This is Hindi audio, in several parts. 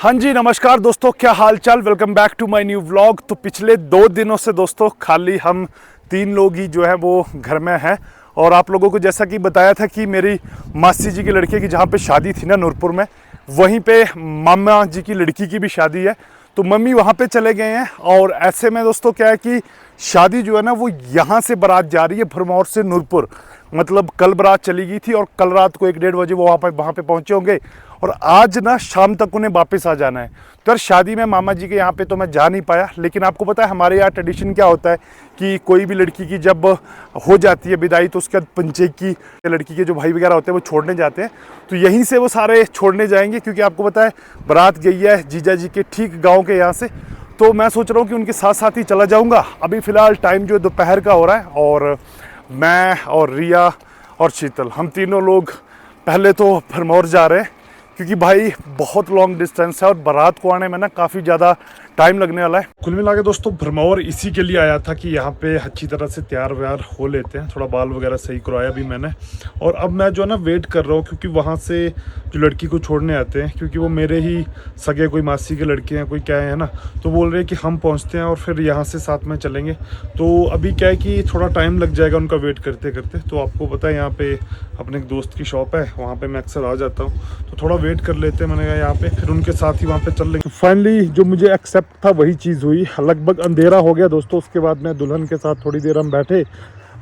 हाँ जी, नमस्कार दोस्तों, क्या हाल चाल। Welcome back to my new vlog. तो पिछले 2 दिनों से दोस्तों खाली हम 3 लोग ही जो है वो घर में हैं। और आप लोगों को जैसा कि बताया था कि मेरी मासी जी की लड़के की जहाँ पे शादी थी ना नूरपुर में, वहीं पे मामा जी की लड़की की भी शादी है। तो मम्मी वहाँ पे चले गए हैं। और ऐसे में दोस्तों क्या है कि शादी जो है ना वो यहाँ से बारात जा रही है भरमौर से नूरपुर। मतलब कल बारात चली गई थी और कल रात को 1-1:30 बजे वो वहाँ पे पहुँचे होंगे। और आज ना शाम तक उन्हें वापस आ जाना है। तो यार शादी में मामा जी के यहाँ पे तो मैं जा नहीं पाया। लेकिन आपको पता है हमारे यहाँ ट्रेडिशन क्या होता है कि कोई भी लड़की की जब हो जाती है विदाई तो उसके बाद पंचेक की लड़की के जो भाई वगैरह होते हैं वो छोड़ने जाते हैं। तो यहीं से वो सारे छोड़ने जाएंगे, क्योंकि आपको पता है बारात गई है जीजा जी के ठीक गाँव के यहाँ से। तो मैं सोच रहा हूँ कि उनके साथ साथ ही चला जाऊँगा। अभी फ़िलहाल टाइम जो दोपहर का हो रहा है और मैं और रिया और शीतल हम तीनों लोग पहले तो भरमौर जा रहे हैं, क्योंकि भाई बहुत लॉन्ग डिस्टेंस है और बारात को आने में ना काफ़ी ज़्यादा टाइम लगने वाला है। कुल मिला के दोस्तों भरमौर इसी के लिए आया था कि यहाँ पे अच्छी तरह से तैयार व्यार हो लेते हैं। थोड़ा बाल वगैरह सही करवाया भी मैंने। और अब मैं जो है ना वेट कर रहा हूँ, क्योंकि वहाँ से जो लड़की को छोड़ने आते हैं, क्योंकि वो मेरे ही सगे कोई मासी के लड़के हैं कोई क्या है ना, तो बोल रहे हैं कि हम पहुँचते हैं और फिर यहाँ से साथ में चलेंगे। तो अभी क्या है कि थोड़ा टाइम लग जाएगा उनका वेट करते करते। तो आपको पता है यहाँ पे अपने एक दोस्त की शॉप है, वहाँ पे मैं अक्सर आ जाता हूँ। तो थोड़ा वेट कर लेते हैं, मैंने कहा यहाँ पे फिर उनके साथ ही वहाँ पे चल लेंगे। फाइनली जो मुझे एक्सेप्ट था वही चीज़ हुई। लगभग अंधेरा हो गया दोस्तों। उसके बाद मैं दुल्हन के साथ थोड़ी देर हम बैठे,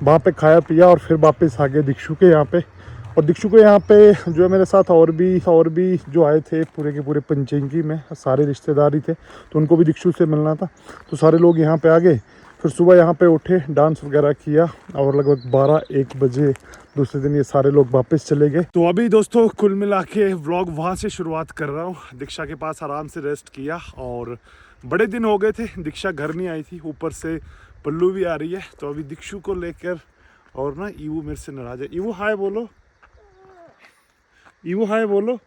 वहाँ पे खाया पिया और फिर वापस आ गए दिक्षु के यहाँ पे। और दिक्षु के यहाँ पे जो है मेरे साथ और भी जो आए थे पूरे के पूरे पंचेंगी में सारे रिश्तेदार ही थे, तो उनको भी दिक्षु से मिलना था। तो सारे लोग यहाँ पे आ गए। फिर सुबह यहाँ पे उठे, डांस वगैरह किया और लगभग 12-1 बजे दूसरे दिन ये सारे लोग वापस चले गए। तो अभी दोस्तों कुल मिला के व्लॉग वहाँ से शुरुआत कर रहा हूँ। दीक्षा के पास आराम से रेस्ट किया और बड़े दिन हो गए थे दीक्षा घर नहीं आई थी, ऊपर से पल्लू भी आ रही है। तो अभी दिक्षु को लेकर और ना ईवू मेरे से नाराज है। ईवू हाय बोलो, ईवू हाय बोलो।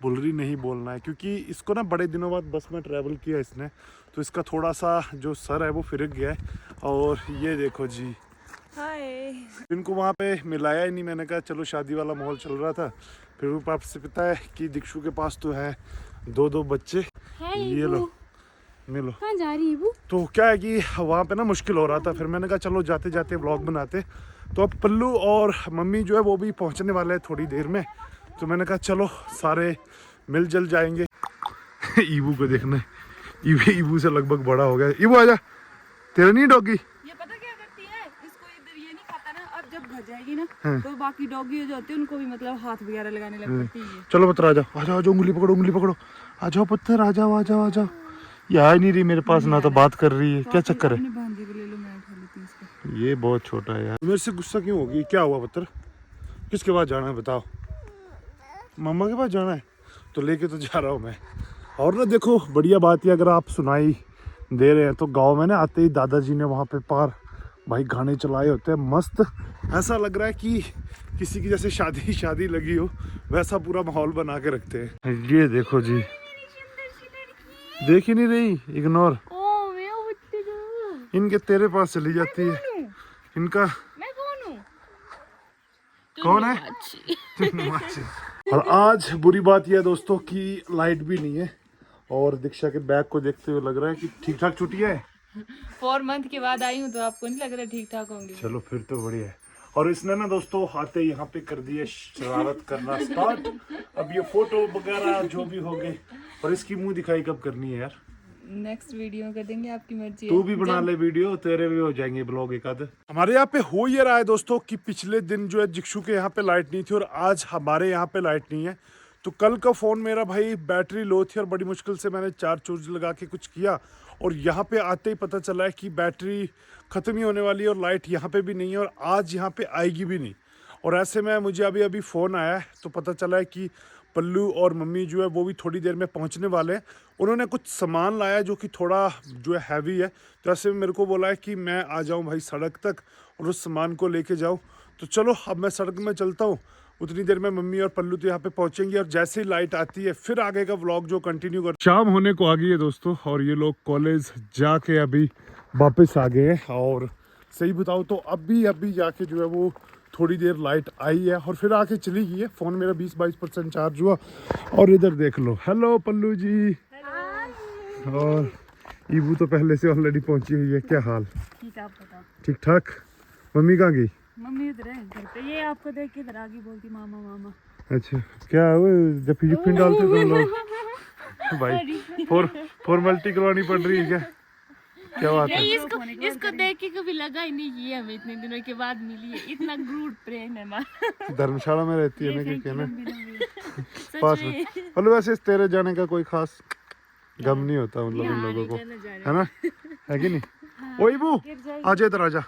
बोल रही नहीं बोलना है, क्योंकि इसको ना बड़े दिनों बाद बस में ट्रैवल किया इसने, तो इसका थोड़ा सा जो सर है वो फिरक गया है। और ये देखो जी, हाय। इनको वहाँ पे मिलाया ही नहीं। मैंने कहा चलो शादी वाला माहौल चल रहा था। फिर वो पाप से पता है कि दिक्षु के पास तो है 2-2 बच्चे। ये लो मिलो। कहाँ जा रही है वो? तो क्या है कि वहाँ पे ना मुश्किल हो रहा था। फिर मैंने कहा चलो जाते जाते व्लॉग बनाते। तो अब पल्लू और मम्मी जो है वो भी पहुँचने वाले हैं थोड़ी देर में। तो मैंने कहा चलो सारे मिल जल जाएंगे। ईबू को देखना है, ईबू से लगभग बड़ा हो गया। ईबू आजा, तेरा नहीं डॉगी? ये पता क्या करती है, इसको इधर ये नहीं खाता ना, अब जब घर जाएगी ना तो बाकी डॉगी जो होते हैं उनको भी मतलब हाथ वगैरह लगाने लग जाती है। चलो पत्थर आ जाओ, आ जाओ, उंगली पकड़ो, उंगली पकड़ो। आ जाओ पत्थर, आ जाओ, आ जाओ, आ जाओ। ये आ नहीं रही मेरे पास ना, तो बात कर रही है। क्या चक्कर है? ये बहुत छोटा है यार। मेरे से गुस्सा क्यों होगी? क्या हुआ पत्थर? किसके पास जाना है बताओ? मामा के पास जाना है तो लेके तो जा रहा हूँ मैं। और ना देखो बढ़िया बात है, अगर आप सुनाई दे रहे हैं तो गांव में ना आते ही दादाजी ने वहाँ पे पार भाई गाने चलाए होते हैं मस्त। ऐसा लग रहा है कि किसी की जैसे शादी लगी हो, वैसा पूरा माहौल बना के रखते हैं। ये देखो जी, देख ही नहीं रही, इग्नोर। इनके तेरे पास चली जाती है। इनका मैं कौन हूँ? कौन है? और आज बुरी बात यह है दोस्तों कि लाइट भी नहीं है। और दीक्षा के बैग को देखते हुए लग रहा है कि ठीक ठाक छुट्टियां है। 4 मंथ के बाद आई हूँ तो आपको नहीं लग रहा ठीक ठाक होंगे? चलो फिर तो बढ़िया है। और इसने ना दोस्तों आते यहाँ पे कर दिया शरारत करना स्टार्ट। अब ये फोटो वगैरह जो भी हो गए। और इसकी मुंह दिखाई कब करनी है यार? नेक्स्ट वीडियो में कर देंगे, आपकी मर्जी है। तू भी बना ले वीडियो, तेरे भी हो जाएंगे ब्लॉग एक आध। हमारे यहाँ पे हो ये रहा है दोस्तों कि पिछले दिन जो है जिक्षु के यहाँ पे लाइट नहीं थी और आज हमारे यहाँ पे लाइट नहीं है। तो कल का फ़ोन मेरा भाई बैटरी लो थी और बड़ी मुश्किल से मैंने चार्ज लगा के कुछ किया और यहाँ पे आते ही पता चला है कि बैटरी ख़त्म ही होने वाली है और लाइट यहाँ पे भी नहीं है और आज यहाँ पे आएगी भी नहीं। और ऐसे में मुझे अभी फ़ोन आया है तो पता चला है कि पल्लू और मम्मी जो है वो भी थोड़ी देर में पहुंचने वाले हैं। उन्होंने कुछ सामान लाया जो कि थोड़ा जो है हैवी है, तो ऐसे में मेरे को बोला है कि मैं आ जाऊं भाई सड़क तक और उस सामान को लेके जाऊं। तो चलो अब मैं सड़क में चलता हूं। उतनी देर में मम्मी और पल्लू तो यहाँ पे पहुंचेंगे और जैसे ही लाइट आती है फिर आगे का व्लॉग जो कंटिन्यू कर। शाम होने को आ गई है दोस्तों और ये लोग कॉलेज जाके अभी वापस आ गए हैं। और सही बताओ तो अभी जाके जो है वो थोड़ी देर लाइट आई है और फिर आके चली गई है। फ़ोन मेरा 20-22% चार्ज हुआ। और इधर देख लो, हेलो पल्लू जी। और ईबू तो पहले से ऑलरेडी पहुंची हुई है। क्या हाल? ठीक है, आप बताओ। ठीक ठाक। मम्मी कहाँ गई? मम्मी इधर है घर पे, ये आपको देख के इधर आ गई, बोलती मामा मामा। अच्छा, क्या वो जब फिर डालते तुम लोग भाई फॉर्मेलिटी करवानी पड़ रही है क्या? क्या बात है? इसको देख के कभी लगा ही नहीं कि हमें इतने दिनों के बाद मिली है। इतना ग्रूड प्रेम है हमारा। धर्मशाला में रहती है ना, क्या कहना पास सच में। में। मतलब वैसे तेरे जाने का कोई खास गम नहीं होता मतलब इन लोगों को, है ना? है कि नहीं? ओए बू आजा इधर आजा।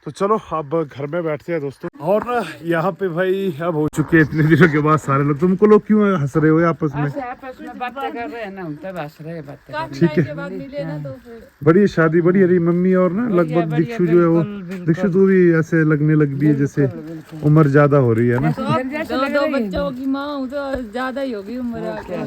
तो चलो अब घर में बैठते हैं दोस्तों। और ना यहाँ पे भाई अब हो चुके हैं इतने दिनों के बाद सारे लोग। तुमको लोग क्यों हंस रहे हो आपस में? आपस में बातें कर रहे हैं ना, हम तब हंस रहे हैं बातें कर रहे ठीक है, के बाद मिले ना तो फिर बड़ी शादी बड़ी हरी मम्मी और ना लगभग दीक्षु जो है वो दीक्षु तो भी ऐसे लगने लग भी है जैसे उम्र ज्यादा हो रही है ना। दो बच्चों की माँ हूँ तो ज्यादा ही होगी उम्र। वाह क्या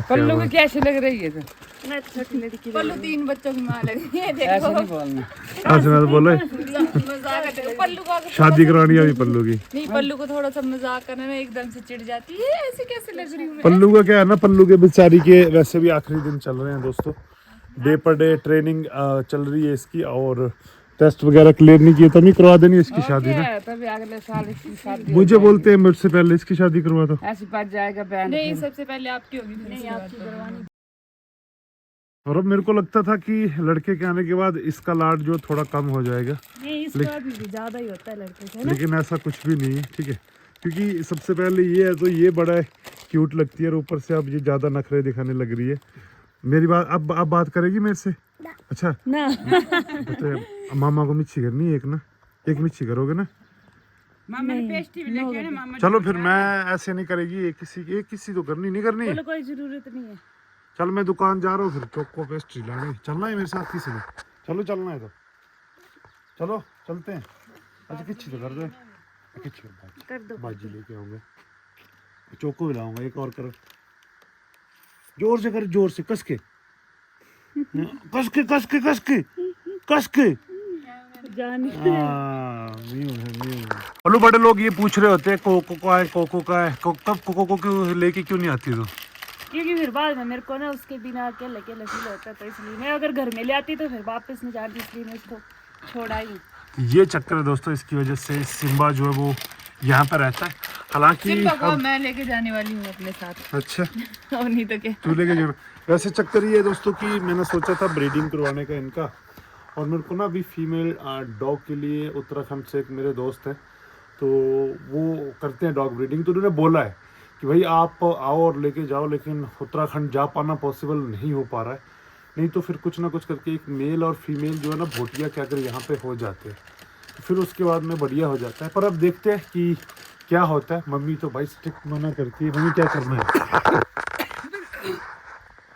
पल्लू बात। को कैसे लग रही है? तो पल्लू 3 बच्चों की माँ लग रही है, ऐसे नहीं बोलना। आज मैं तो बोला मजाक करते हो। पल्लू को शादी करानी है अभी पल्लू की। नहीं, पल्लू को थोड़ा सा मजाक करने में एकदम से चिढ़ जाती है, ऐसे कैसे लग रही हूँ मैं? पल्लू का क्या है ना, पल्लू के बेचारी के वैसे भी आखिरी दिन चल रहे हैं दोस्तों। डे पर डे ट्रेनिंग चल रही है इसकी और टेस्ट वगैरह क्लियर नहीं किए तभी करवा देनी इसकी शादी ना। तभी अगले साल इसकी शादी मुझे बोलते हैं मुझसे पहले इसकी शादी करवा दो। ऐसी बात जाएगा बहन। नहीं, सबसे पहले आपकी होगी, नहीं आपकी करवानी। और अब मेरे को लगता था कि लड़के के आने के बाद इसका लाड जो थोड़ा कम हो जाएगा, नहीं, इसका भी ज्यादा ही होता है लड़के से ना। लेकिन ऐसा कुछ भी नहीं है। ठीक है, क्योंकि सबसे पहले ये है तो ये बड़ा क्यूट लगती है और ऊपर से अब ये ज़्यादा नखरे दिखाने लग रही है। मेरी बात अब बात करेगी मेरे से? अच्छा ना तो मामा को मिर्ची करनी है एक ना, एक मिर्ची करोगे ना? मामा ने पेस्ट्री भी लेके आना मामा। चलो फिर मैं ऐसे नहीं करेगी, एक किसी तो करनी नहीं करनी। बोलो कोई जरूरत नहीं है। चल मैं दुकान जा रहा हूँ फिर चोको पेस्ट्री लाने। चलना है मेरे साथ किसी ने? चलो चलना है तो चलो चलते हैं। अच्छा किसी तो कर दो, किसी कर दो। बाजी लेके आऊंगा, चोको भी लाऊंगा। एक और करो, जोर से कर, जोर से कस के कस के कस के कस के कस के। बोलो बड़े लोग ये पूछ रहे होते हैं कोको का है, कोको का है, कब कोको को क्यों लेके क्यों नहीं आती? तो क्योंकि फिर बाद में मेरे को ना उसके बिना अकेले अकेले फील होता है, तो इसलिए मैं अगर घर में ले आती तो फिर वापस नहीं जाती, इसलिए मैं इसको छोड़ा ही। ये चक्कर है दोस्तों, इसकी वजह से सिम्बा जो है वो यहाँ पर रहता है। हालांकि मैं लेके जाने वाली हूँ अपने साथ। अच्छा और नहीं तो क्या, तू लेके जाना। वैसे चक्कर ये है दोस्तों कि मैंने सोचा था ब्रीडिंग करवाने का इनका, और मेरे को ना अभी फीमेल डॉग के लिए उत्तराखंड से एक मेरे दोस्त हैं तो वो करते हैं डॉग ब्रीडिंग। तो उन्होंने बोला है कि भाई आप आओ और लेके जाओ, लेकिन उत्तराखंड जा पाना पॉसिबल नहीं हो पा रहा है। नहीं तो फिर कुछ ना कुछ करके एक मेल और फीमेल जो है ना भोटिया क्या कर यहाँ पे हो जाते हैं, तो फिर उसके बाद में बढ़िया हो जाता है। पर अब देखते हैं कि क्या होता है। मम्मी तो भाई स्ट्रिक्ट मना करती है। मम्मी क्या करना है?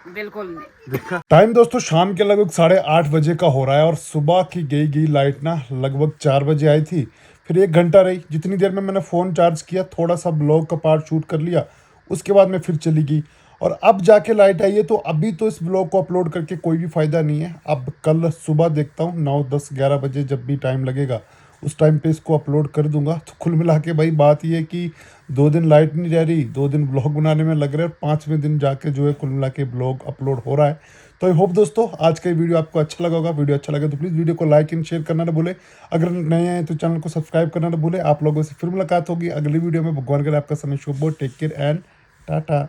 बिल्कुल नहीं। देखा टाइम दोस्तों शाम के लगभग 8:30 बजे का हो रहा है और सुबह की गई लाइट ना लगभग 4 बजे आई थी, फिर 1 घंटा रही। जितनी देर में मैंने फ़ोन चार्ज किया, थोड़ा सा ब्लॉग का पार्ट शूट कर लिया, उसके बाद में फिर चली गई और अब जाके लाइट आई है। तो अभी तो इस ब्लॉग को अपलोड करके कोई भी फ़ायदा नहीं है। अब कल सुबह देखता हूँ 9, 10, 11 बजे जब भी टाइम लगेगा उस टाइम पे इसको अपलोड कर दूंगा। तो कुल मिला के भाई बात ये है कि 2 दिन लाइट नहीं रह रही, 2 दिन ब्लॉग बनाने में लग रहे हैं, 5वें दिन जाके जो है कुल मिला के ब्लॉग अपलोड हो रहा है। तो आई होप दोस्तों आज का वीडियो आपको अच्छा लगा होगा। वीडियो अच्छा लगा तो प्लीज़ वीडियो को लाइक एंड शेयर करना ना भूले। अगर नए हैं तो चैनल को सब्सक्राइब करना ना भूले। आप लोगों से फिर मुलाकात होगी अगली वीडियो में। भगवान करे आपका समय शुभ हो। Take care and Tata.